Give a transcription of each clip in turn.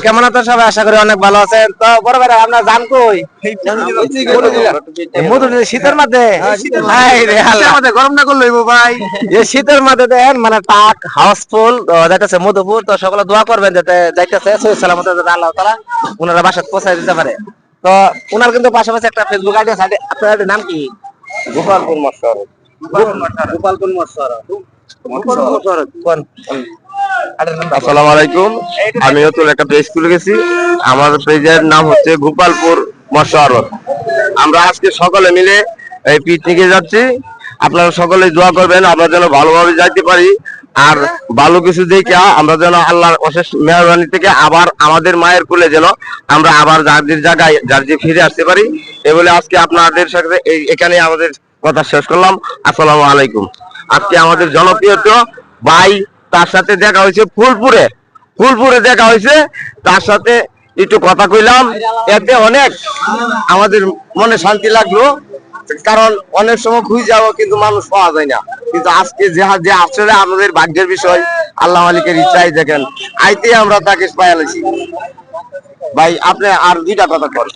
কেমন আছেন সবাই? আশা করি অনেক ভালো আছেন। তো বড় ভাই আপনার যান কই? শীতের মধ্যে গরম না করলে ভাই শীতের মধ্যে দেন মানে টাক হাউসফুল যাইতেছে মধুপুর। তো সকলে দোয়া করবেন যাতে যাইতেছে সহিহ সালামতে যাতে আল্লাহ তাআলা ওনারা বাসায় পৌঁছায় দিতে পারে। তো ওনার কিন্তু পাশাপাশি একটা ফেসবুক আইডি আছে। আপনার নাম কি? গোপালপুর মশার গোপালপুর মশারা। আসসালামু আলাইকুম। আমি নতুন একটা পেজ খুলে গেছি। আমার পেজের নাম হচ্ছে গোপালপুর মশারত। আমরা আজকে সকলে মিলে এই পিকনিকে যাচ্ছি। আপনারা সকলে দোয়া করবেন আমরা যেন ভালোভাবে যাইতে পারি, আর ভালো কিছু দেখে আমরা যেন আল্লাহর অশেষ মেহরবানি থেকে আবার আমাদের মায়ের কোলে যেন আমরা আবার যার জায়গায় যার যে ফিরে আসতে পারি। এ বলে আজকে আপনাদের সাথে এখানে আমাদের কথা শেষ করলাম। আসসালামু আলাইকুম। আজকে আমাদের জনপ্রিয় ভাই, তার সাথে দেখা হয়েছে ফুলপুরে দেখা হয়েছে, তার সাথে একটু কথা কইলাম। এতে অনেক আমাদের মনে শান্তি লাগলো, কারণ অনেক সময় খুঁজে যাবো কিন্তু মানুষ পাওয়া যায় না। কিন্তু আজকে যে আসলে আমাদের ভাগ্যের বিষয়, আল্লাহ মালিকের ইচ্ছাই দেখেন আইতে আমরা তাকে পাইয়ালেছি। ভাই আপনি আর দুইটা কথা করেন।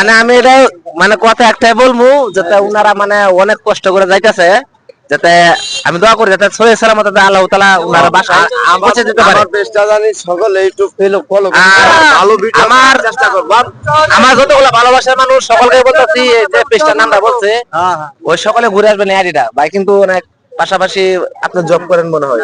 না আমি এটা মানে কথা একটাই বলবো, যাতে উনারা মানে অনেক কষ্ট করে যাইতেছে, যাতে আমি দোয়া করি যাতে সহিহ সালামতে আল্লাহ তাআলা উনারা বাসায় পৌঁছে দিতে পারে। আমার চেষ্টা জানি সকলে একটু ফলো ভালো ভিডিও আমার চেষ্টা করব। আমার যতগুলো ভালোবাসার মানুষ সকলকে বলতেছি যে পেজটার নামটা বলছে ওই সকলে ঘুরে আসবেন আইডিটা ভাই। কিন্তু অনেক পাশাপাশি আপনি জব করেন মনে হয়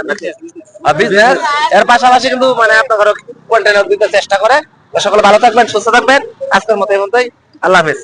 বিজনেস, এর পাশাপাশি কিন্তু মানে আপনার কন্টেন্ট দিতে চেষ্টা করে। সকলে ভালো থাকবেন, সুস্থ থাকবেন। আজকের মতো এই মতোই, আল্লাহ হাফেজ।